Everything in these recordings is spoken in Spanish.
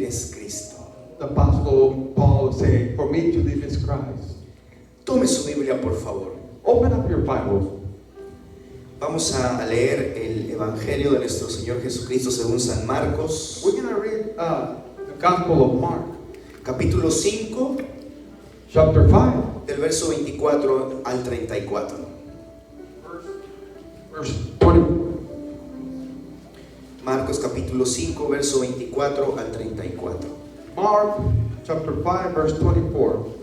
es Cristo. The Apostle Paul is saying, for me to live is Christ. Tome su Biblia, por favor. Open up your Bibles. Vamos a leer el Evangelio de nuestro Señor Jesucristo según San Marcos, We're going to read the Gospel of Mark, capítulo 5, chapter 5, del verso 24 al 34. verse 20. Marcos capítulo 5, verso 24 al 34. Mark, chapter 5, verse 24.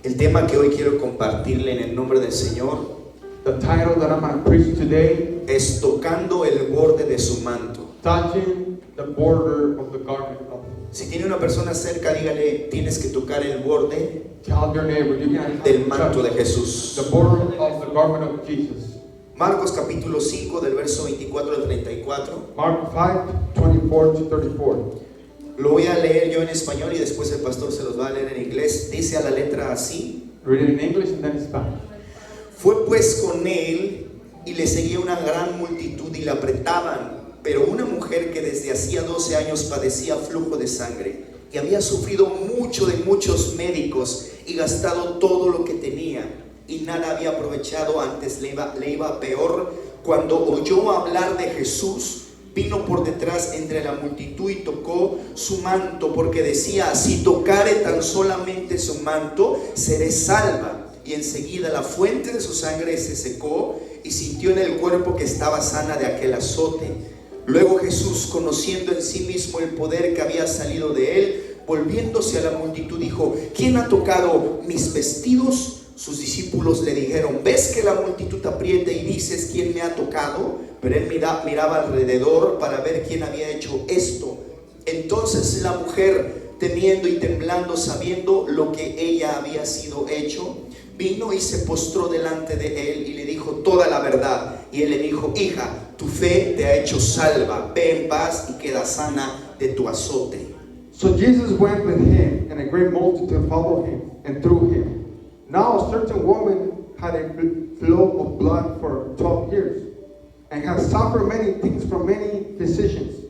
El tema que hoy quiero compartirle en el nombre del Señor The title that I'm going to preach today, es Tocando el borde de su manto. touching the border of the garment of. Si tiene una persona cerca, dígale, tienes que tocar el borde Tell your neighbor, you can del manto de touch Jesús. the border of the garment of Jesus. Marcos capítulo 5 del verso 24 al 34. Mark 5, 24 to 34. Lo voy a leer yo en español y después el pastor se los va a leer en inglés. Dice a la letra así: Read it in English and then in Spanish. Fue pues con él y le seguía una gran multitud y le apretaban, pero una mujer que desde hacía 12 años padecía flujo de sangre y había sufrido mucho de muchos médicos y gastado todo lo que tenía y nada había aprovechado, antes le iba peor, cuando oyó hablar de Jesús, vino por detrás entre la multitud y tocó su manto, porque decía, si tocare tan solamente su manto, seré salva. Y enseguida la fuente de su sangre se secó y sintió en el cuerpo que estaba sana de aquel azote. Luego Jesús, conociendo en sí mismo el poder que había salido de él, volviéndose a la multitud, dijo, ¿quién ha tocado mis vestidos? Sus discípulos le dijeron, ¿ves que la multitud aprieta y dices, ¿quién me ha tocado? Pero él miraba alrededor para ver quién había hecho esto. Entonces la mujer, temiendo y temblando, sabiendo lo que ella había sido hecho, vino y se postró delante de él y le dijo toda la verdad. Y él le dijo, hija, tu fe te ha hecho salva, ve en paz y queda sana de tu azote. So Jesus went with him, and a great multitude followed him and through him. Now a certain woman had a flow of blood for 12 years, and had suffered many things from many physicians.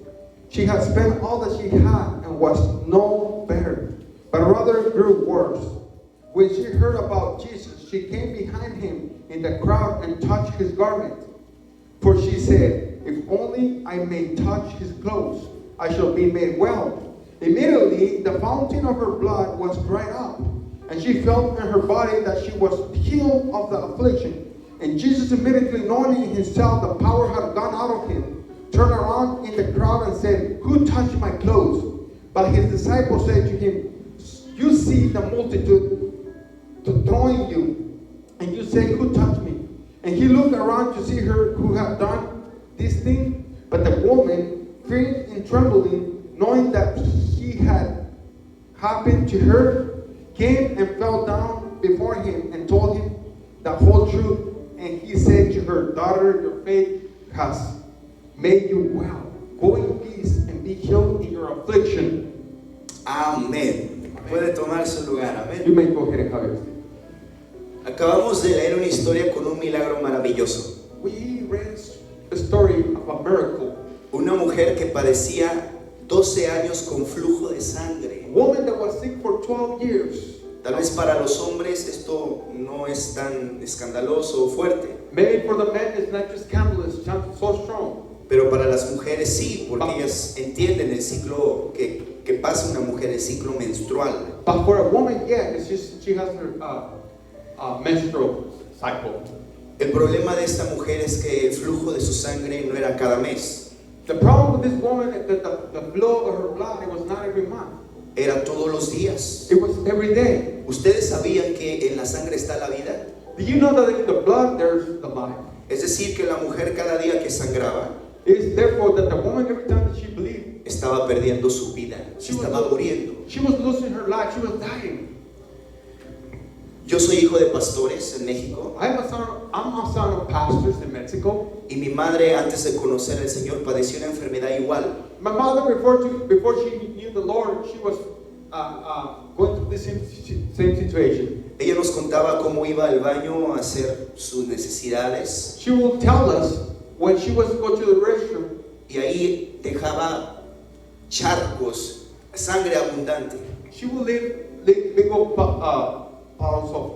She had spent all that she had and was no better, but rather grew worse. When she heard about Jesus, she came behind him in the crowd and touched his garment. For she said, if only I may touch his clothes, I shall be made well. Immediately, the fountain of her blood was dried up, and she felt in her body that she was healed of the affliction. And Jesus, immediately knowing in himself the power had gone out of him, turned around in the crowd and said, who touched my clothes? But his disciples said to him, you see the multitude throwing you, and you say, who touched me? And he looked around to see her who had done this thing. But the woman, fearing and trembling, knowing that he had happened to her, came and fell down before him and told him the whole truth. And he said to her, daughter, your faith has made you well. Go in peace and be healed in your affliction. Amén. Puede tomar su lugar. You Amén. may go ahead and have your seat. Acabamos de leer una historia con un milagro maravilloso. We read a story of a miracle. Una mujer que padecía 12 años con flujo de sangre. A woman that was sick for 12 years. Tal vez para los hombres esto no es tan escandaloso o fuerte, Maybe for the men it's not just scandalous, it's not so strong. pero para las mujeres sí, porque ellas entienden el ciclo que pasa una mujer, el ciclo menstrual. But for a woman, yeah, it's just she has her menstrual cycle. El problema de esta mujer es que el flujo de su sangre no era cada mes, The problem with this woman is that the flow of her blood, it was not every month. era todos los días. It was every day. ¿Ustedes sabían que en la sangre está la vida? Do you know that in the blood there's the life? Es decir, que la mujer cada día que sangraba It is therefore that the woman, every time that she believed, estaba perdiendo su vida, se estaba muriendo. she was losing her life, she was dying. Yo soy hijo de pastores en México I'm a son of pastors in Mexico. y mi madre, antes de conocer al Señor, padeció una enfermedad igual. My mother, before she knew the Lord, she was going through the same situation. Ella nos contaba cómo iba al baño a hacer sus necesidades She will tell us when she was to go to the restroom, y ahí dejaba charcos, sangre abundante. She will leave big old bottles of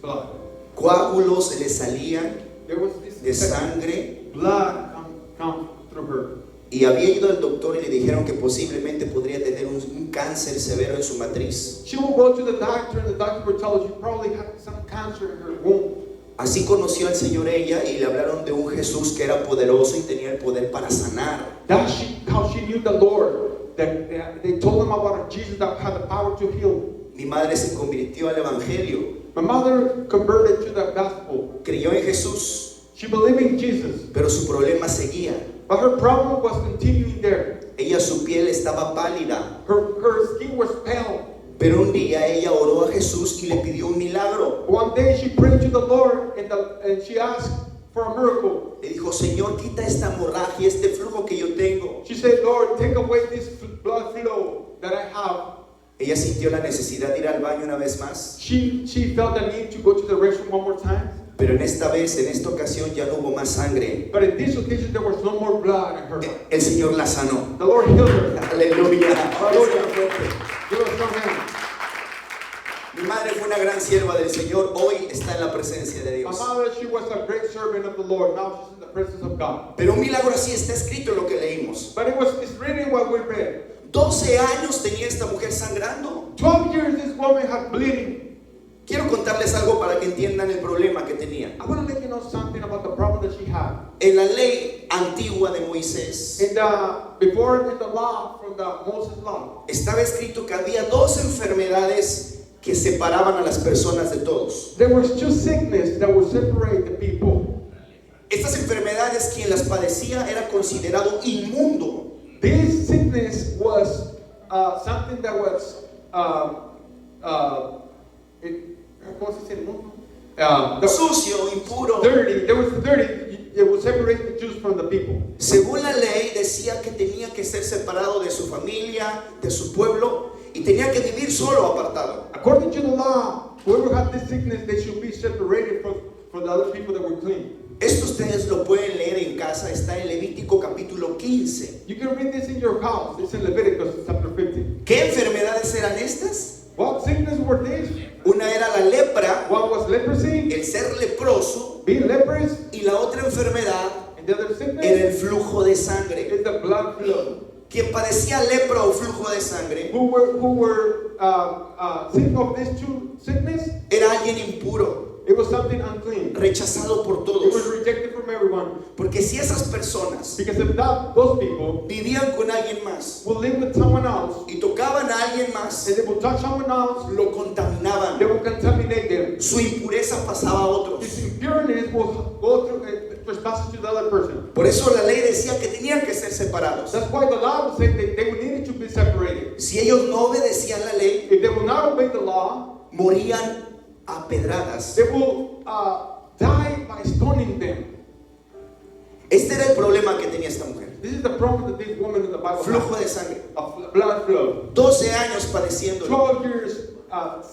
blood. Coágulos le salían There was this de sangre blood come through her. y había ido al doctor y le dijeron que posiblemente podría tener un cáncer severo en su matriz. She will go to the doctor, and the doctor will tell her she probably had some cancer in her womb. Así conoció al Señor ella y le hablaron de un Jesús que era poderoso y tenía el poder para sanar. That's how she knew the Lord. That they told them about a Jesus that had the power to heal. Mi madre se convirtió al Evangelio, My mother converted to the gospel. creyó en Jesús, She believed in Jesus, pero su problema seguía. but her problem was continuing there. Ella, su piel estaba pálida, Her skin was pale. pero un día ella oró a Jesús y le pidió un milagro. One day she prayed to the Lord and she asked for a miracle. Le dijo, Señor, quita esta hemorragia, este flujo que yo tengo. She said, Lord, take away this blood flow that I have. Ella sintió la necesidad de ir al baño una vez más, She felt the need to go to the restroom one more time. pero en esta ocasión ya no hubo más sangre. But in this occasion, there was no more blood in her. El Señor la sanó. The Lord healed her. Aleluya. Hallelujah. Give us some hand. Mi madre fue una gran sierva del Señor, hoy está en la presencia de My Dios. mother, she was a great servant of the Lord. Now she's in the presence of God. Pero un milagro así está escrito en lo que leímos. But it's really what we read. 12 años tenía esta mujer sangrando. 12 years this woman had bleeding. Quiero contarles algo para que entiendan el problema que tenía. I want to let you know something about the problem that she had. En la ley antigua de Moisés Before in the law, from the Moses law, estaba escrito que había dos enfermedades que separaban a las personas de todos. there was two sickness that would separate the people. Estas enfermedades, quien las padecía era considerado inmundo. This sickness was something that was ¿cómo se dice? Sucio, impuro. Dirty. There was dirty. It would separate the Jews from the people. Según la ley decía que tenía que ser separado de su familia, de su pueblo, y tenía que vivir solo, apartado. According to the law, whoever had this sickness, they should be separated from the other people that were clean. Esto ustedes lo pueden leer en casa, está en Levítico capítulo 15. You can read this in your house. It's in Leviticus chapter 15. ¿Qué enfermedades eran estas? What sickness were these? Una era la lepra, One was leprosy, el ser leproso, being leprous, y la otra enfermedad and the other era sickness el flujo de sangre. is the blood flow. Quien padecía lepra o flujo de sangre Who were sick of these two sickness? era alguien impuro, It was something unclean. rechazado por It was todos. rejected from everyone. Porque si esas personas Because if those people vivían con alguien más will live with someone else, y tocaban a alguien más, and they will touch someone else, lo contaminaban. they will contaminate them. Su impureza pasaba a otros. This impureness will go through trespasses to the other person. Por eso la ley decía que tenían que ser separados. That's why the law will say that they will need to be separated. Si ellos no obedecían la ley, If they will not obey the law, morían a pedradas. they will die by stoning them. Este era el problema que tenía esta mujer. This is the problem that this woman in the Bible Flujo had. de sangre. Of blood flow. 12 años padeciendo. 12 years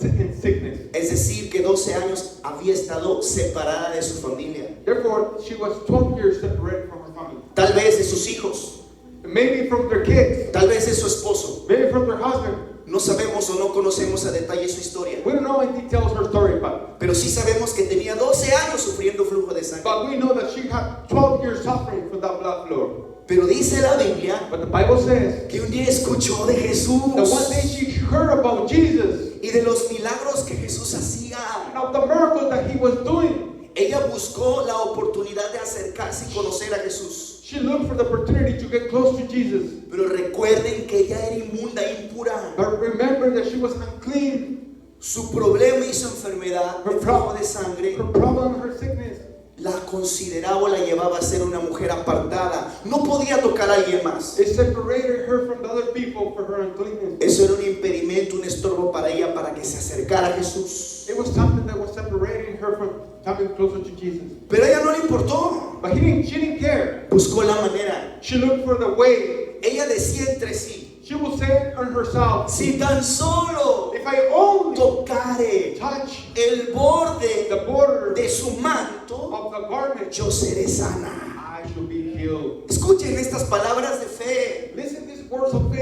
in sickness. Es decir, que 12 años había estado separada de su familia. Therefore, she was 12 years separated from her family. Tal vez de sus hijos. Maybe from their kids. Tal vez de su esposo. Maybe from their husband. No sabemos o no conocemos a detalle su historia. We don't know in details her story, Pero sí sabemos que tenía 12 años sufriendo flujo de sangre. but we know that she had 12 years suffering from that blood flow. Pero dice la Biblia But the Bible says que un día escuchó de that one day Jesús she heard about Jesus y de los milagros que Jesús hacía. and of the miracles that he was doing. Ella buscó la oportunidad de acercarse y conocer a Jesús. She looked for the opportunity to get close to Jesus. Pero recuerden que ella era inmunda e impura. But remember that she was unclean. Su problema y su enfermedad, el flujo de sangre, Her problem, her sickness, la consideraba o la llevaba a ser una mujer apartada. No podía tocar a alguien más. it separated her from the other people for her uncleanness. Eso era un impedimento, un estorbo para ella para que se acercara a Jesús. It was something that was separating her from coming closer to Jesus. Pero a ella no le importó. But she didn't care. Buscó la manera. She looked for the way. Ella decía entre sí, She will say on herself, si tan solo if I only tocare touch el borde the border de su manto, of the garment, yo seré sana. I shall be healed. Escuchen estas palabras de fe. Listen to these words of faith.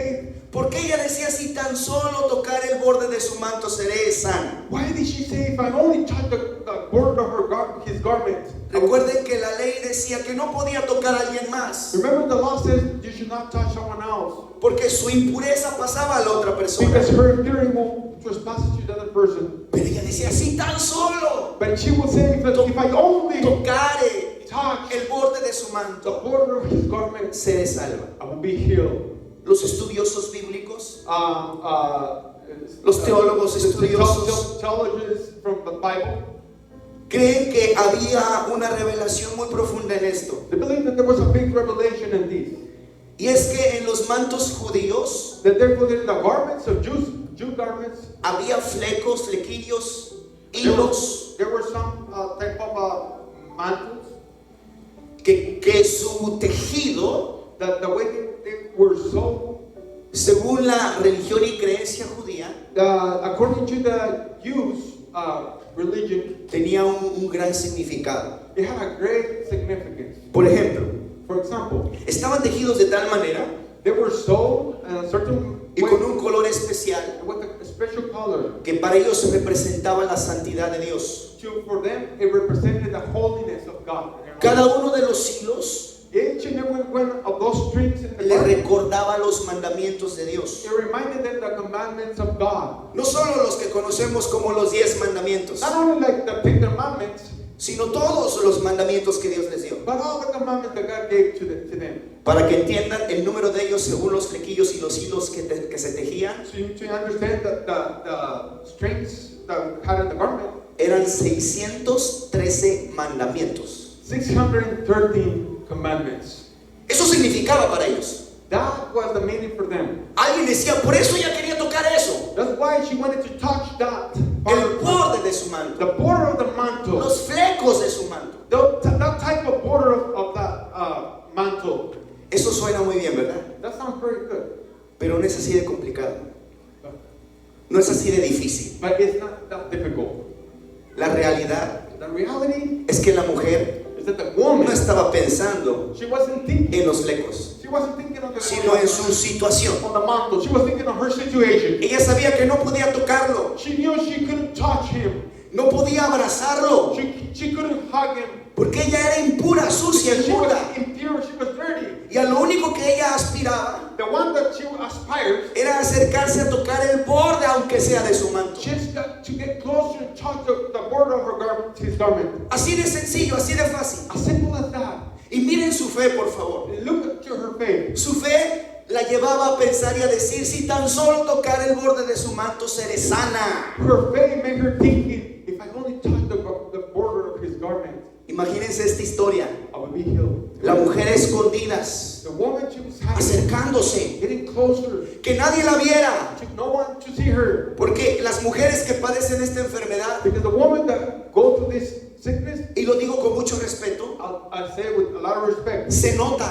borde de su manto seré sana. Why did she say, if I only touch the border of his garment? Recuerden que la ley decía que no podía tocar a alguien más, Remember, the law says you should not touch someone else, porque su impureza pasaba a la otra persona. because her impurity will trespass to the other person. Pero ella decía, si tan solo But she will say, if I only tocare touch el borde de su the manto, border of his garment, seré salva. I will be healed. Los estudiosos bíblicos, Los los teólogos estudiosos theologians from the Bible, creen que había una revelación muy profunda en esto. they believe that there was a big revelation in this. Y es que en los mantos judíos That therefore in the garments of Jew garments, había flecos, flequillos, hilos, there were some type of mantles que su tejido, that the way they were sewn, según la religión y creencia judía, according to the Jews' religion, tenía un gran significado. it had a great significance. Por ejemplo, For example, estaban tejidos de tal manera they were sewn in a certain y way con un color especial with a special color. que para ellos representaba la santidad de Dios. For them, it represented the holiness of God. Cada uno de los hilos Each and every one of those strings in the le garment, recordaba los mandamientos de Dios. it reminded them the commandments of God. No solo los que conocemos como los 10 mandamientos, Not only like the 10 commandments, sino todos los mandamientos que Dios les dio. but all the commandments that God gave to them. Para que entiendan el número de ellos según los flequillos y los hilos que se tejían, So you to understand that the strings that had in the garment, eran 613 mandamientos. 613 commandments. Eso significaba para ellos. That was the meaning for them. Alguien decía, por eso ella quería tocar eso. That's why she wanted to touch that El borde de su manto, the border of the mantle, los flecos de su manto. that type of border of that mantle. Eso suena muy bien, ¿verdad? That sounds very good, Pero no es así de complicado. No es así de difícil. but it's not that difficult. La realidad The reality es que la mujer is that the woman, no estaba pensando she wasn't thinking en los flecos, thinking of sino en su situación. on the mantle. She was thinking of her situation. Ella sabía que no podía tocarlo, She knew she couldn't touch him. no podía abrazarlo, She couldn't hug him. porque ella era impura, sucia, Because she was inmunda. impure. She was dirty. Y a lo único que ella aspiraba The one that she aspired, era acercarse a tocar el borde, aunque sea de su manto. just to get closer and touch the border of her garment, his garment. Así de sencillo, así de fácil. As simple as that. Y miren su fe, por favor. Look to her faith. Su fe la llevaba a pensar y a decir, si tan solo tocar el borde de su manto seré sana. Her faith made her thinking, if I only touch the border of his garment, Imagínense esta historia. I will be healed. La mujer a escondidas, The woman, she was hiding, acercándose, getting closer, que nadie la viera. to no one to see her. Porque las mujeres que padecen esta enfermedad, Because the woman that go through this sickness, y lo digo con mucho respeto, I say it with a lot of respect, se nota,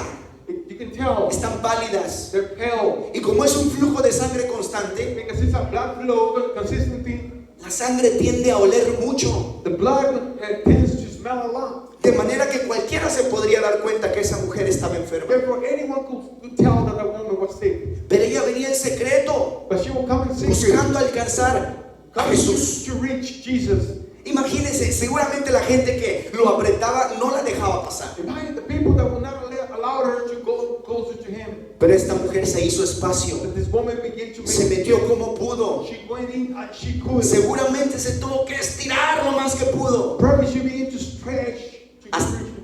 you can tell están pálidas. they're pale. Y como es un flujo de sangre constante, Because it's a blood flow consistency. la sangre tiende a oler mucho. The blood tends to smell a lot. De manera que cualquiera se podría dar cuenta que esa mujer estaba enferma. Therefore, anyone could tell that the woman was sick. Pero ella venía en secreto, But she will come in secret, buscando alcanzar a coming Jesús. to reach Jesus. Imagínense, seguramente la gente que lo apretaba no la dejaba pasar. Imagine the people that will not allow her to go closer to him. Pero esta mujer se hizo espacio, But this woman began to se make. metió como pudo. She went in as she could. Seguramente se tuvo que estirar lo más que pudo. Probably she began to stretch.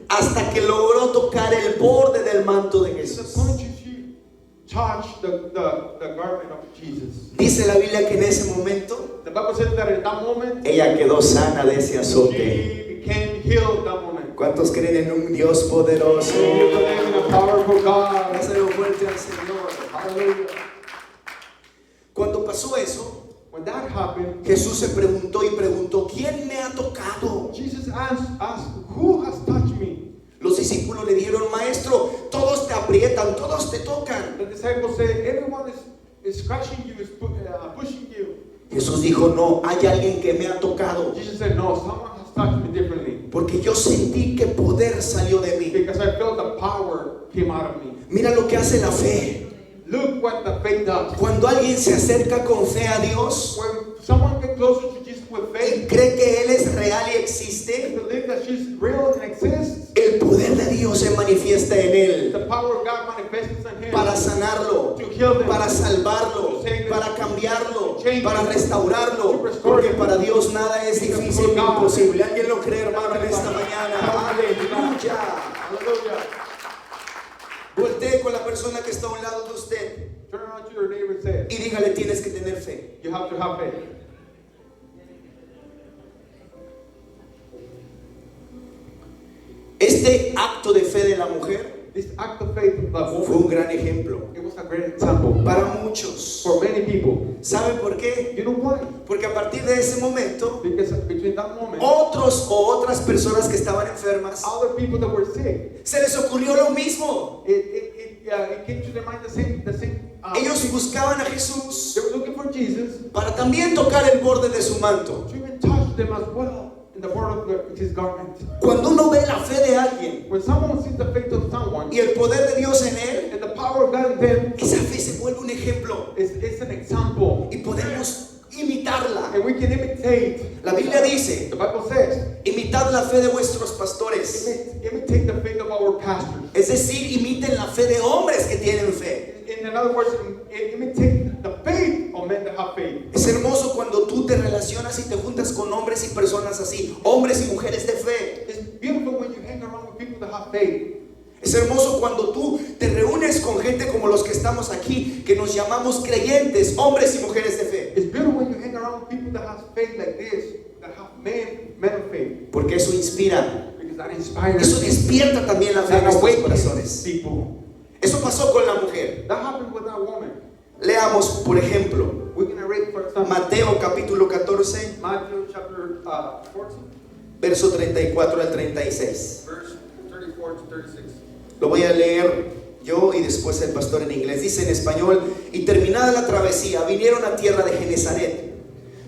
Hasta que logró tocar el borde del manto de To the Jesús. point that she touched the garment of Jesus. Dice la Biblia que en ese momento The Bible says that at that moment, ella quedó sana de ese azote. she became healed at that moment. ¿Cuántos creen en un Dios poderoso? You believe in a powerful God. Dáselo fuerte al Señor. Hallelujah. Cuando pasó eso, When that happened, Jesús se preguntó y preguntó, ¿quién me ha tocado? Jesus asked, who has touched me? Los discípulos le dijeron, maestro, todos te aprietan, todos te tocan. The disciples said, everyone is scratching you, is pushing you. Jesús dijo, no, hay alguien que me ha tocado, Jesus said, no, someone has touched me differently. porque yo sentí que poder salió de mí. Because I felt the power came out of me. Mira lo que hace la fe. Look what the faith does. Cuando alguien se acerca con fe a Dios When someone gets closer to Jesus with y faith, cree que Él es real y they existe, believe that she's real and exists. el poder de Dios se manifiesta en Él The power of God manifests in him para sanarlo, to heal them, para salvarlo, para cambiarlo, para restaurarlo, porque para Dios nada es difícil ni imposible. ¿Alguien lo cree, hermano, en esta mañana? Aleluya. Hallelujah. Voltee con la persona que está a un lado de usted Turn around to your neighbor and say, y dígale, tienes que tener fe. you have to have faith. Este acto de fe de la mujer This act of faith of the fue un woman, gran ejemplo it was a great example para muchos. for many people. ¿Sabe por qué? You know why? Porque a partir de ese momento, Because between that moment, otros o otras personas que estaban enfermas, other people that were sick, se les ocurrió lo mismo. it came to their mind the same Ellos buscaban a Jesús they were looking for Jesus para también tocar el borde de su manto. to even touch them as well in the part of his garment. Cuando uno ve la fe de alguien When someone sees the faith of someone y el poder de Dios en él, and the power of God in them, esa fe se vuelve un ejemplo it's an example, y podemos imitarla. and we can imitate. La Biblia dice, The Bible says, imitad la fe de vuestros pastores. imitate the faith of our pastors. Es decir, imiten la fe de hombres que tienen fe. In other words, imitate the faith of men that have faith. Es hermoso cuando tú te relacionas y te juntas con hombres y personas así, hombres y mujeres de fe. It's beautiful when you hang around with people that have faith. Es hermoso cuando tú te reúnes con gente como los que estamos aquí, que nos llamamos creyentes, hombres y mujeres de fe. It's beautiful when you hang around with people that have faith like this, that have men of faith, Porque eso inspira, because that inspires. eso despierta también la fe en That nuestros awakens corazones. people. Eso pasó con la mujer. That happened with that woman. Leamos, por ejemplo, We're gonna read, for example, Mateo capítulo 14, Matthew chapter 14, verso 34 al 36. verse 34 to 36. Lo voy a leer yo y después el pastor en inglés. Dice en español: y terminada la travesía, vinieron a tierra de Genezaret.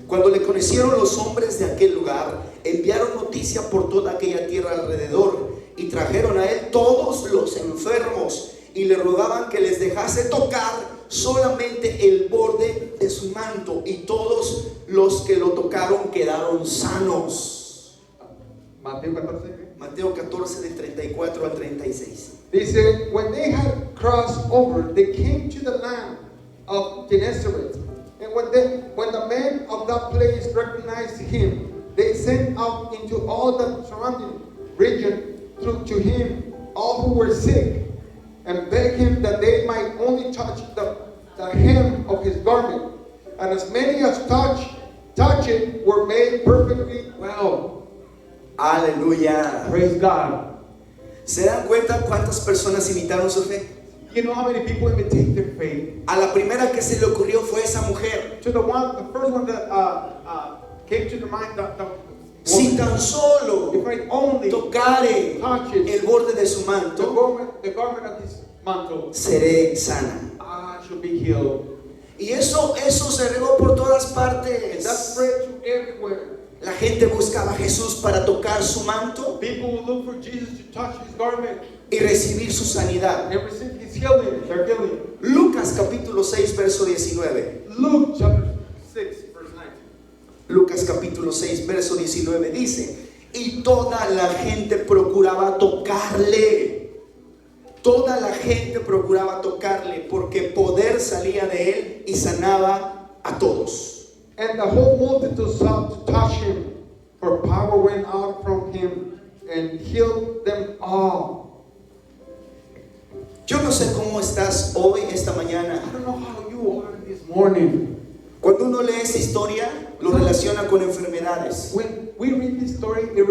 Cuando le conocieron los hombres de aquel lugar, enviaron noticia por toda aquella tierra alrededor y trajeron a él todos los enfermos y le rogaban que les dejase tocar solamente el borde de su manto, y todos los que lo tocaron quedaron sanos. Mateo 14. Mateo 14 del 34 al 36. Dice, when they had crossed over, they came to the land of Gennesaret. And when the men of that place recognized him, they sent out into all the surrounding region to him all who were sick, and begged him that they might only touch the hem of his garment. And as many as touch it were made perfectly well. Aleluya. Praise God. ¿Se dan cuenta cuántas personas imitaron su fe? You know how many people imitate their faith? A la primera que se le ocurrió fue esa mujer. To the first one that came to the mind, the Si woman, tan solo if I only tocare touches el borde de su manto, the garment of his mantle, seré sana. I should be healed. Y eso se regó por todas And partes. that spread to everywhere. La gente buscaba a Jesús para tocar su manto People will look for Jesus to touch his garment y recibir su sanidad. and receive his healing, their healing. Lucas capítulo 6 verso 19. Luke chapter 6, verse 19. Lucas capítulo 6 verso 19 dice: y toda la gente procuraba tocarle. Toda la gente procuraba tocarle, porque poder salía de él y sanaba a todos. And the whole multitude sought to touch him, for power went out from him and healed them all. Yo no sé cómo estás hoy, esta mañana. I don't know how you are this morning. Cuando uno lee esta historia, lo relaciona con enfermedades. When we read this story, it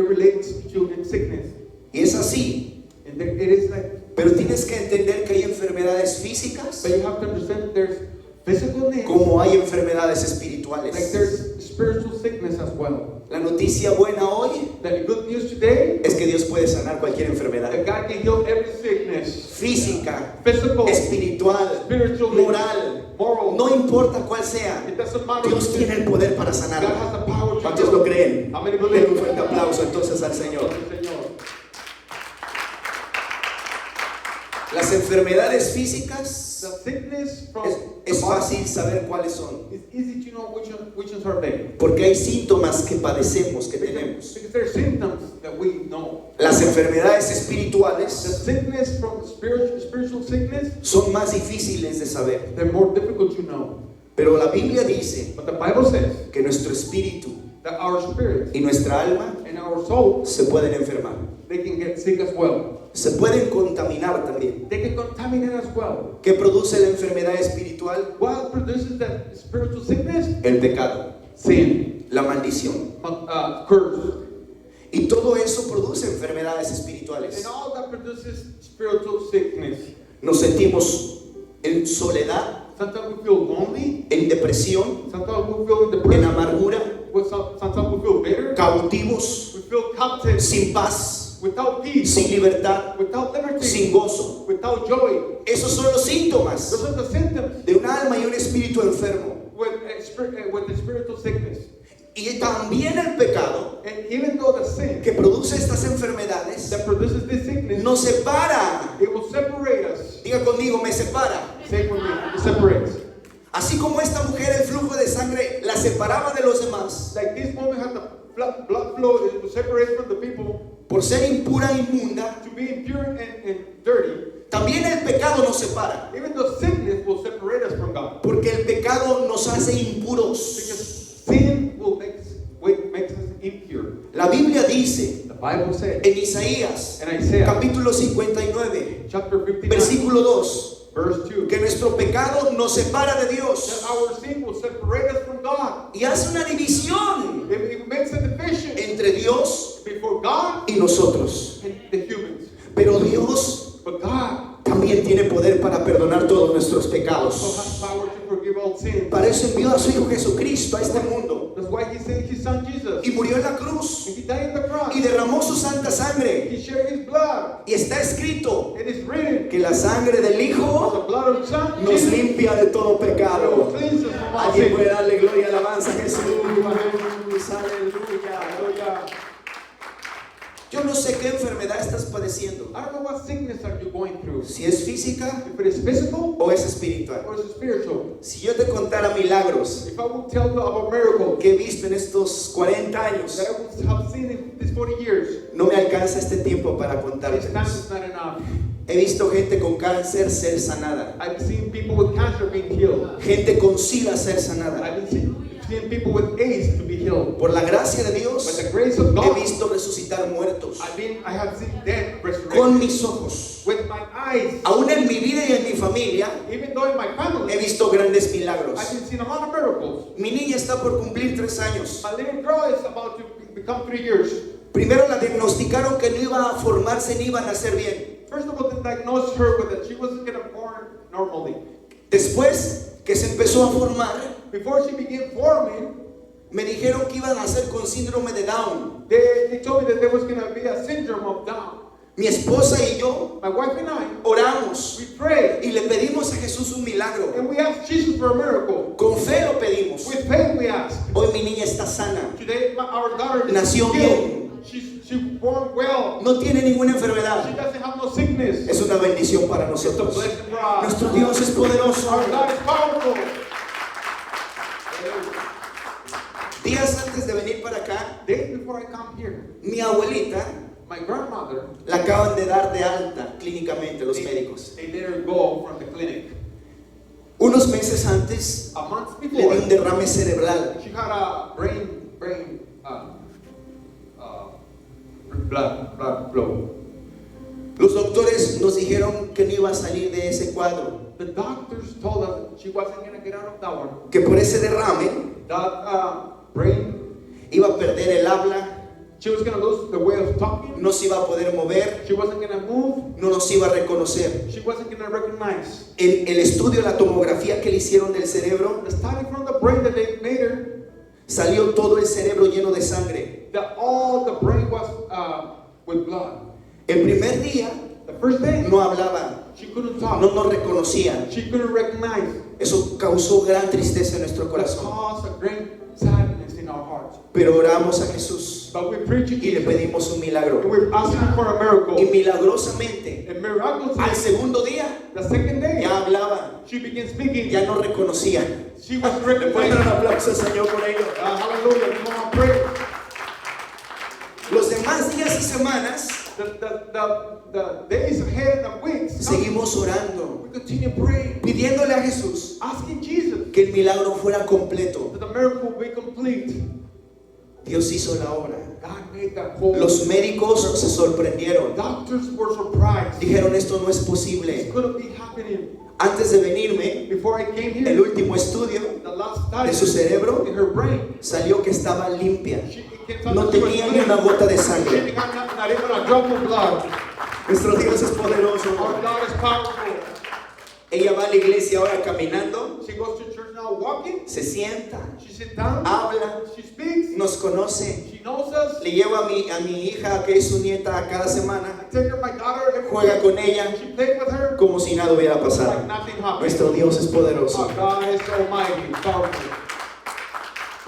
relates to sickness. Y es así. And it is like, Pero tienes que entender que hay enfermedades físicas but you have to understand that there's physical needs, como hay enfermedades like espirituales. there's spiritual sickness as well. La noticia buena hoy The good news today es que Dios puede sanar cualquier that enfermedad. God can heal every sickness, Física, physical, espiritual, spiritually, moral. moral. No importa cuál sea, It doesn't matter. Dios what tiene el poder para God sanarla. has the power to ¿Cuántos lo heal. creen? How many Den believe? un fuerte aplauso entonces al Señor. Señor. Las enfermedades físicas The sickness from Es the body, fácil saber cuáles son, it's easy to know which ones are they. porque hay síntomas que padecemos, que tenemos. Because there are symptoms that we know. Las enfermedades The espirituales sickness from spiritual sickness, son más difíciles de saber, they're more difficult to know. pero la Biblia dice But the Bible says que nuestro espíritu that our spirit y nuestra alma and our soul, se pueden enfermar, they can get sick as well. se pueden contaminar también. They can contaminate as well. ¿Qué produce la enfermedad espiritual? What produces that spiritual sickness? El pecado, Sin, la maldición. curse. Y todo eso produce enfermedades espirituales. And all that produces spiritual sickness. Nos sentimos en soledad, Sometimes we feel lonely. en depresión, Sometimes we feel en depressed. amargura, Sometimes we feel bitter. cautivos, We feel captive. sin paz, Without peace. sin libertad, Without liberty. sin gozo. Without joy. Esos son los síntomas Those are the symptoms de un alma y un espíritu enfermo. with the spiritual sickness. Y también el pecado And even though the sin que produce estas enfermedades that produces this sickness, nos separa. it will separate us. Diga conmigo, me separa. Say with me, it separates. Así como esta mujer el flujo de sangre la separaba de los demás Like this woman had the blood flow to separate from the people, por ser impura e inmunda, to be impure and dirty. también el pecado nos separa, Even though sickness will separate us from God. porque el pecado nos hace impuros. Because sin will makes us impure. La Biblia dice The Bible says en Isaías in Isaiah capítulo 59 chapter 59 versículo 2 verse 2 que nuestro pecado nos separa de that Dios our sin will separate us from God. y hace una división It makes a division entre Dios before God y nosotros. and the humans. Pero Dios But God también tiene poder para perdonar todos nuestros also pecados. has power to forgive all sins. Para eso envió a su Hijo Jesucristo a este mundo That's why He sent His Son Jesus. y murió en la cruz And He died on the cross. y derramó su santa sangre. He shed His blood. Y está escrito It is written, que la sangre del for Hijo the blood of the Son, nos Jesus limpia de todo will pecado. cleanse us from all Alguien sin. puede darle gloria y alabanza a Jesús. Aleluya. Hallelujah. Yo no sé qué enfermedad estás padeciendo, I don't know what sickness are you going through. si es física If it is physical o es espiritual. or is it spiritual. Si yo te contara milagros If I will tell you about miracles que he visto en estos 40 años, that I would have seen in these 40 years, no me alcanza este tiempo para this time contártelos. is not enough. He visto gente con cáncer ser sanada, I've seen people with cancer being healed. gente con SIDA ser sanada. I've been seeing people with AIDS to be healed. Por la gracia de By Dios, the grace of he God, visto resucitar muertos I have seen death con resurrected mis ojos. with my eyes. Aún en mi vida y en mi familia Even though in my he family, visto grandes milagros. I've been seeing a lot of miracles. Mi niña está por cumplir 3 años. My little girl is about to become 3 years. Primero la diagnosticaron que no iba a formarse ni iba a nacer bien. First of all, they diagnosed her with that she wasn't going to born normally. Después que se empezó a formar, Before she began forming, me dijeron que iba a nacer con síndrome de Down. they told me that there was going to be a syndrome of Down. Mi esposa y yo My wife and I, oramos we prayed y le pedimos a Jesús un milagro. and we asked Jesus for a miracle. Con fe lo pedimos. With faith we asked. Hoy mi niña está sana, Today our daughter is Nació healed. She born well. no tiene ninguna She enfermedad. doesn't have no sickness. Es una bendición para It's a nosotros. blessing for us. Nuestro Dios es poderoso. Our God is powerful. Días antes de venir para acá, Days before I come here, mi abuelita my grandmother, la acaban de dar de alta clínicamente los médicos. they let her go from the clinic. Unos meses antes A month le di un before, derrame cerebral. she had a blood flow. Los doctores nos dijeron que no iba a salir de ese cuadro, The doctors told us she wasn't going to get out of that one. que por ese derrame That brain, iba a perder el habla, she was going to lose the way of talking. no se iba a poder mover, She wasn't going to move. no nos iba a reconocer. She wasn't going to recognize. En el estudio, la tomografía que le hicieron del cerebro, The study from the brain that they made her, salió todo el cerebro lleno de sangre. that all the brain was with blood. El primer día The first day, no hablaba, she couldn't talk. no nos reconocía. She couldn't recognize. Eso causó gran tristeza en nuestro That corazón. caused a great sadness in our hearts. Pero oramos a Jesús But we preach to y le Jesus, pedimos un and milagro. we're asking for a miracle. Y milagrosamente, And miraculously, al segundo día, the second day, ya hablaba, she began speaking. ya no reconocía. She was Le pueden dar un recognized. aplauso al Señor por ello. Hallelujah. Come on, pray. Los demás días y semanas The days ahead and weeks, seguimos orando, we continue praying, pidiéndole a Jesús asking Jesus que el milagro fuera completo. that the miracle will be complete. Dios hizo la obra. God made that whole. Los médicos se sorprendieron. Doctors were surprised. Dijeron, esto no es It posible. couldn't be happening. Antes de venirme, Before I came el here, último estudio the last study de su cerebro in her brain, salió que estaba limpia. it came out No that she was tenía ni clean. una gota de She sangre. didn't have not even a drop of blood. Nuestro Dios es poderoso. Our God is powerful. Ella va a la iglesia ahora caminando, She goes to church now walking. se sienta, She sits down. habla, She speaks. nos conoce. She knows us. Le llevo a mi hija, que es su nieta, cada semana. I take her, my daughter, every Juega week. con ella She played with her como si nada hubiera like pasado. nothing happened. Nuestro Dios es poderoso. Our God is almighty, powerful.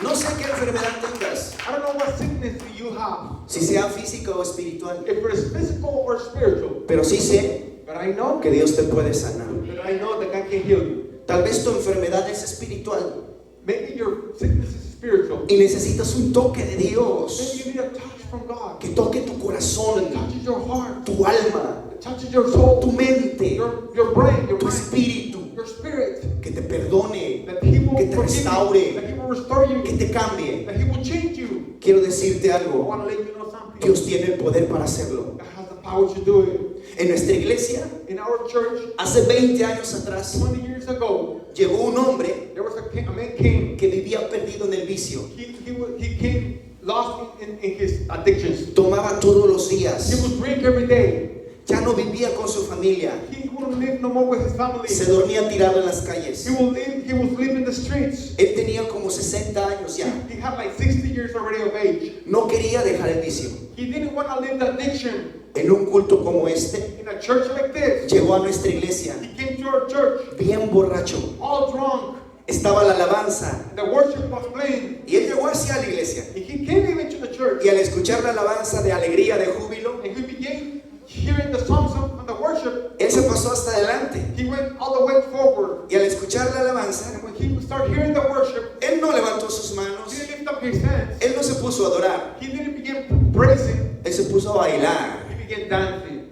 No sé qué enfermedad tengas, I don't know what sickness do you have, si sea física o espiritual, if it's physical or spiritual, pero sí sé but I know que Dios te puede sanar. that I know that God can heal you. Tal vez tu enfermedad es espiritual Maybe your sickness is spiritual. y necesitas un toque de Maybe Dios you need a touch from God. que toque tu That corazón, touches your heart, tu alma, that touches your soul, tu mente, your brain, your tu mind, espíritu, your spirit. que te perdone, That He will que te forgive restaure, you, that He will restore you, que te cambie. that He will change you. Quiero decirte I algo, want to let you know something. Dios tiene el poder para hacerlo. God has the power to do it. En nuestra iglesia, In our church, hace 20 años atrás, 20 years ago, llegó un hombre there was a man came. que vivía perdido en el vicio. He came lost in his addictions. Tomaba todos los He días. would drink every day. Ya no vivía con su familia. He wouldn't live no more with his family. Se dormía tirado en las calles. He was living in the streets. Él tenía como 60 años ya. He had like 60 years already of age. No quería dejar el vicio. He didn't want to live the addiction. En un culto como este, In a church like this, llegó a nuestra iglesia he came to our church bien borracho. all drunk. Estaba la alabanza. The worship was playing. Y él llegó hacia la iglesia. And he came even to the church. Y al escuchar la alabanza de alegría, de júbilo, And he began hearing the songs of the worship. él se pasó hasta adelante. He went all the way forward. Y al escuchar la alabanza, And when he started hearing the worship, él no levantó sus he manos. didn't lift up his hands. Él no se puso a adorar. He didn't begin praising. Él se puso a bailar. He began dancing.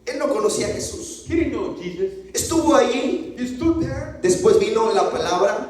Él no conocía a Jesús. He didn't know Jesus. Estuvo allí. He stood there. Después vino la palabra.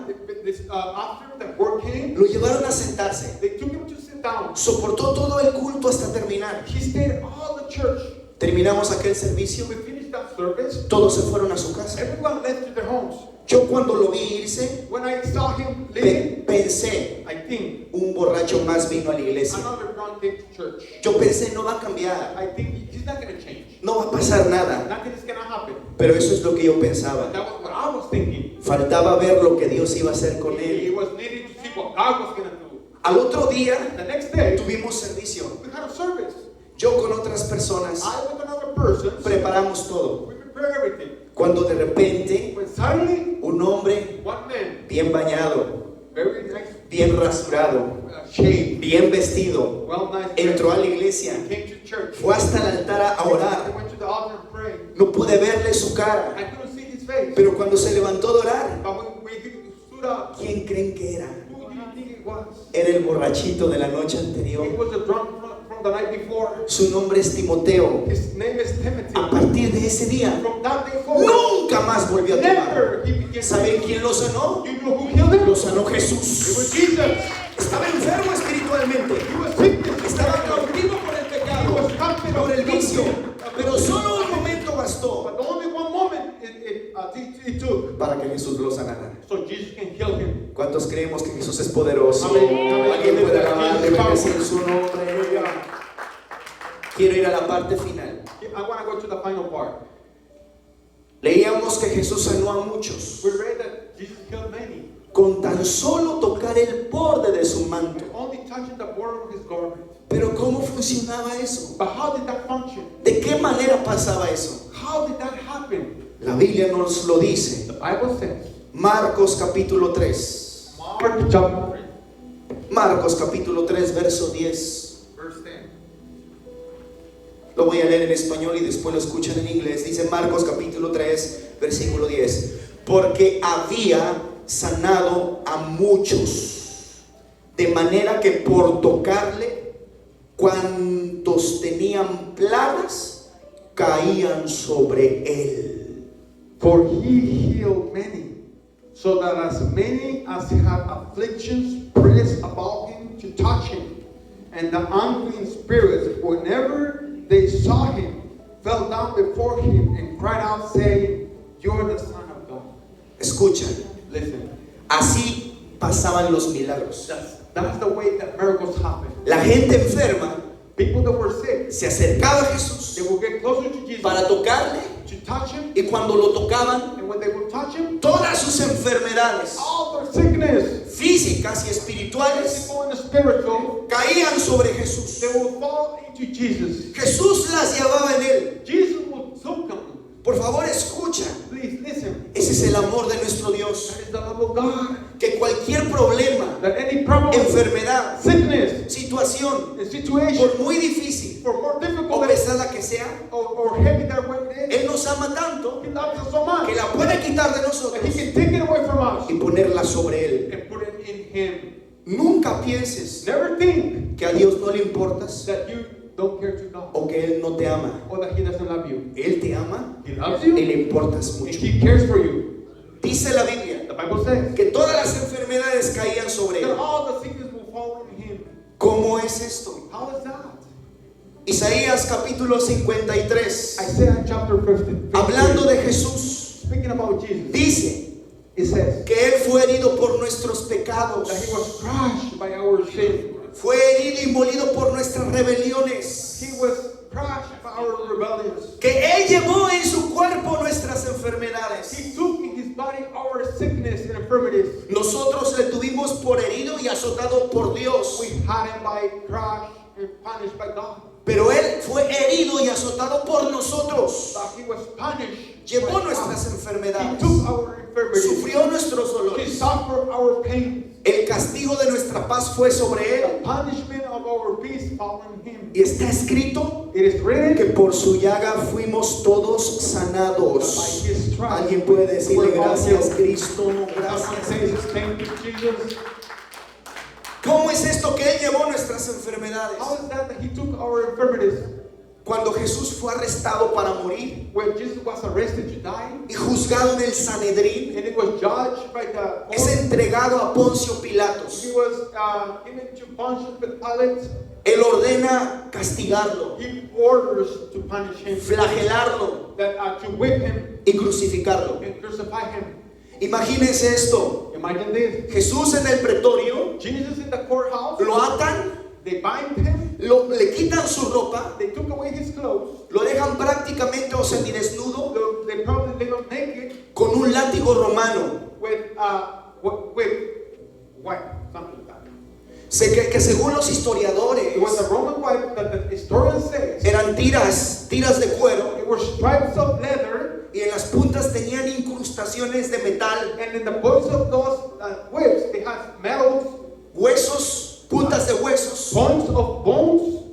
After the word came, Lo llevaron a sentarse. they took him to sit down. Soportó todo el culto hasta terminar. He stayed all the church. Terminamos aquel servicio. We finished that service. Todos se fueron a su casa. Everyone left to their homes. Yo cuando lo vi irse, When I saw him leaving, pensé, I think un borracho más vino a la iglesia. another drunk came to church. Yo pensé, no va a cambiar. I think he's not going to change. No va a pasar nada. Nothing is going to happen. Pero eso es lo que yo pensaba. That was what I was thinking. Faltaba ver lo que Dios iba a hacer con He él. was needing to see what God was going to do. Al otro día The next day, tuvimos servicio. we had a service. Yo con otras personas I with another person, preparamos todo. we prepared everything. Cuando de repente When suddenly, un hombre one man, bien bañado, very nice, bien rasurado, shaved, bien vestido, well nice, entró a la iglesia, came to church. fue hasta el altar a I orar. went to the altar and prayed. No pude verle su cara, I couldn't see his face. pero cuando se levantó a orar, But when he stood up, ¿quién creen que era? who do you think it was? Era el borrachito de la noche He anterior. was a drunk from the night before. Su nombre es Timoteo. His name is Timothy. A partir de ese día, From that day forward, nunca más volvió a tomar. never he began. ¿Saben quién lo sanó? You know who healed him? Lo sanó It was Jesús. Jesus. Estaba enfermo espiritualmente. He was sick. Estaba cautivo por el He pecado, was captive por el of vicio. sin. Pero solo un momento bastó But only one moment it took, para que Jesús lo sanara. so Jesus can heal him. ¿Cuántos creemos que Jesús es poderoso? Amén. Alguien puede alabarle, bendecir su nombre. Quiero ir a la parte final. I want to go to the final part. Leíamos que Jesús sanó a muchos We read that Jesus healed many. con tan solo tocar el borde de su manto. Only touching the border of his garment. Pero ¿cómo funcionaba eso? But how did that function? ¿De qué manera pasaba eso? How did that happen? La Biblia nos lo dice. The Bible says, Marcos capítulo 3. Mark chapter 3, Marcos capítulo 3, verso 10. verse 10. Lo voy a leer en español y después lo escuchan en inglés. Dice Marcos capítulo 3, Versículo 10. Porque había sanado a muchos, de manera que por tocarle, cuantos tenían plagas, caían sobre él. For he healed many, so that as many as had afflictions pressed about him to touch him. And the unclean spirits, whenever they saw him, fell down before him and cried out, saying, "You are the Son of God." Escucha, Listen, así pasaban los milagros. that's the way that miracles happen. La gente enferma People that were sick, se acercaba a Jesús they will get closer to Jesus para tocarle, to touch him, y cuando lo tocaban, and when they will touch him, todas sus enfermedades all their sickness, físicas y espirituales physical and spiritual, caían sobre Jesús. they will fall into Jesus. Jesús las llevaba en él. Jesus will took them. Por favor, escucha. Please listen. Ese es el amor de nuestro Dios. That is the love of God. Que cualquier problema, That any problem, enfermedad, sickness, situación, and situation, por muy difícil for more o difficult pesada que sea, or heavy that way it is, Él nos ama tanto He loves us so much que la puede quitar de that He nosotros can take it away from us y ponerla sobre Él. and put it in Him. Nunca pienses Never think que a Dios no le importas that you don't care to God o que Él no te ama. or that He doesn't love you. Él te ama He loves y you le importas and mucho. He cares for you. Dice la Biblia The Bible says que todas las enfermedades caían sobre that Él. all the sickness will fall in Him. ¿Cómo es esto? How is that? Isaías capítulo 53, Isaiah chapter 50. hablando de Jesús, Speaking about Jesus, dice it says que Él fue herido por nuestros pecados, that He was crushed by our sin. fue herido y molido por nuestras rebeliones, He was crushed by our rebellions. que Él llevó en su cuerpo nuestras enfermedades. He took in His body our sickness and infirmities. Nosotros le tuvimos por herido y azotado por Dios, We had Him by crushed and punished by God. pero Él fue herido y azotado por nosotros. But He was punished. Llevó by nuestras God. He enfermedades, took our infirmities. sufrió nuestros He dolores. suffered our pain. El castigo de nuestra paz fue sobre The Él. punishment of our peace fell on Him. Y está escrito It is written que por su llaga fuimos todos that by sanados. His stripes Alguien puede decirle we're all gracias healed. Cristo, Someone gracias. says, "Thank you, Jesus." ¿Cómo es esto que Él llevó nuestras enfermedades? How is that He took our infirmities? Cuando Jesús fue arrestado para morir When Jesus was arrested to die, y juzgado en el Sanedrín, and it was judged by the es entregado a Poncio Pilatos. He was given to Pontius Pilate. Él ordena castigarlo, He orders to punish him, flagelarlo that to whip him y crucificarlo. and crucify him. Imagínense esto. Imagine this: Jesús en el pretorio, Jesus in the courthouse. lo atan, They bind him. le quitan su ropa, They took away his clothes. lo dejan prácticamente o semidesnudo They probably leave him naked con un látigo romano. with what, something like that. Sé que según los historiadores It was a Roman wife that the historian says. eran tiras de cuero, It were stripes of leather, y en las puntas tenían incrustaciones de metal, and in the points of those whips they had metals, huesos, puntas de huesos, points of bones,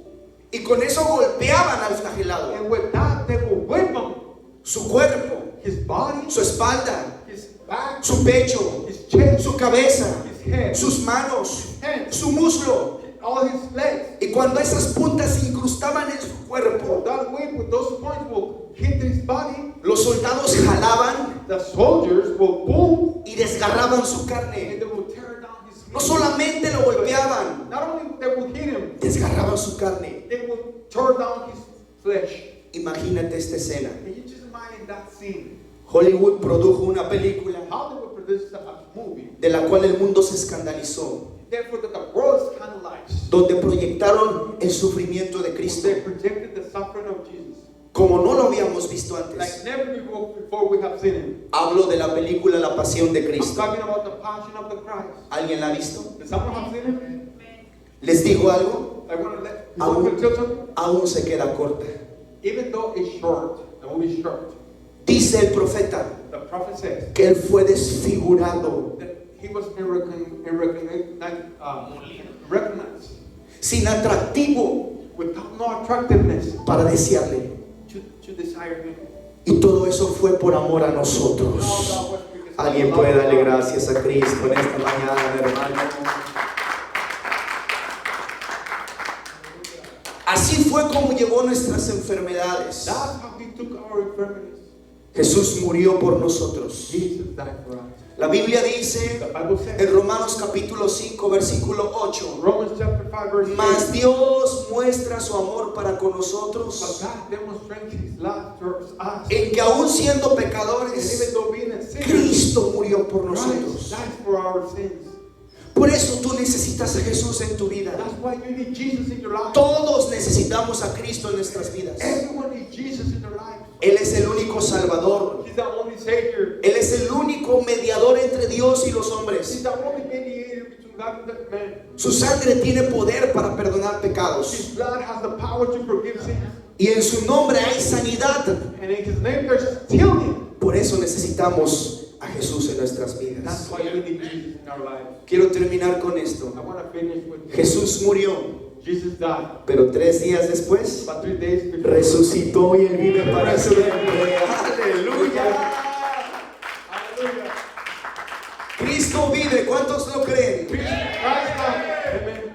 y con eso golpeaban al flagelado. and with that they will whip him. Su cuerpo, His body, su espalda, his back, su pecho, his chest, su cabeza, his head, sus manos, his hands, su muslo. all his legs. Y cuando esas puntas se incrustaban en su cuerpo, That whip with those points will hit his body. los soldados jalaban The soldiers will pull y desgarraban su and carne. they will tear down his No meat. solamente lo golpeaban, Not only they will hit him, desgarraban su carne. they will tear down his flesh. Imagínate esta escena. Can you just imagine that scene? Hollywood produjo una película How they will produce a movie, de la cual el mundo se escandalizó, therefore that the world is scandalized. donde proyectaron el sufrimiento de Cristo They projected the suffering of Jesus como no lo habíamos visto like antes. never before we have seen him. Hablo de la película La Pasión de I'm Cristo. talking about the passion of the Christ. ¿Alguien la ha visto? Does someone have seen him? Les digo algo, I want to let you Aún- know, tell something. aún se queda corta. Even though it's short, the movie is short, Dice el profeta the prophet says que él fue desfigurado, that he was recognized sin atractivo without no attractiveness para desearle. to desire him. Y todo eso fue por amor a All nosotros. that was because of Alguien love. puede darle gracias a Cristo en esta mañana, hermano. Así fue como llevó nuestras enfermedades. That's how he took our infirmities. Jesús murió por nosotros. Jesus died for us. La Biblia The dice Bible says en Romanos capítulo 5, versículo 8, Romans chapter 5 verse 8. mas Dios muestra su amor para con But nosotros God demonstrates His love towards us. en que aún siendo And even pecadores, though being a sinner, Cristo murió por Christ nosotros. died for our sins. Por eso tú necesitas a Jesús en tu vida. That's why you need Jesus in your life. Todos necesitamos a Cristo en nuestras vidas. Everyone needs Jesus in their life. Él es el único Salvador. He's the only Savior. Él es el único mediador entre Dios y los He's hombres. the only mediator between God and man. Su sangre tiene poder para perdonar His pecados. blood has the power to forgive sins. Y en su nombre hay sanidad. And in His name there's healing. Por eso necesitamos a Jesús en nuestras That's vidas. why we need Jesus in our life. Quiero terminar con esto. I want to finish with this. Jesús murió, Jesus died. pero 3 días después But 3 days before, resucitó y Él vive para siempre. Aleluya. hallelujah, Cristo vive. ¿Cuántos lo creen? Christ died. Amen.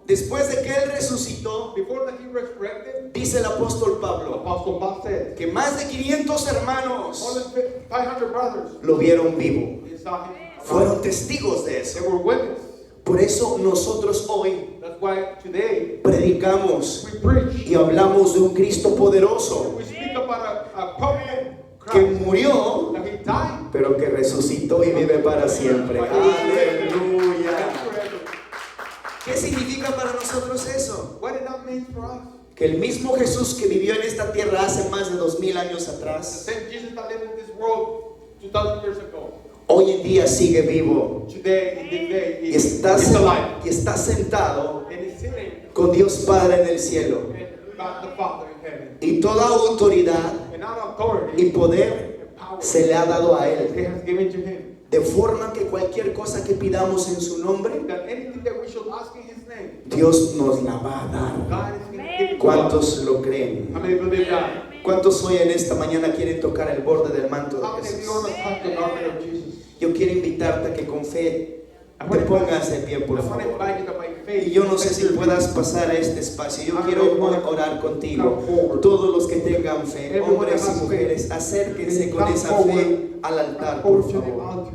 Después de que Él resucitó, Before that He resurrected, dice el apóstol Pablo, Apostle Paul said, que más de 500 more hermanos than 500 brothers, lo vieron vivo. they saw Him. Fueron testigos de They eso. were witnesses. Por eso nosotros hoy That's why today predicamos we preach. y hablamos de un Cristo poderoso We speak about a powerful que Christ murió, that He died. pero que resucitó y vive para siempre. Aleluya. ¿Qué significa para nosotros eso? What did that mean for us? Que el mismo Jesús que vivió en esta tierra hace más de 2000 años The atrás, same Jesus that lived in this world 2,000 years ago. hoy en día sigue vivo Today, in this day, y is está, alive. y está sentado And is sitting con Dios Padre en el cielo. with God the Father in heaven. Y toda autoridad And our authority y poder and power se le ha dado a He Él. has given to Him. De forma que cualquier cosa que pidamos en su nombre, That anything that we should ask in His name, Dios nos la va a dar. God is going to give it to us. ¿Cuántos lo creen? How many believe that? ¿Cuántos hoy en esta mañana quieren tocar el borde del manto How de many of you Jesús? want to touch the garment of Jesus? Yo quiero invitarte a que con fe te pongas de pie, I por want to favor. invite you that by faith, Y yo no sé you si confess your puedas sins. pasar a este espacio. Yo quiero orar contigo. Todos los que tengan fe, hombres y mujeres, acérquense con esa fe al altar, por Approach to the favor. altar.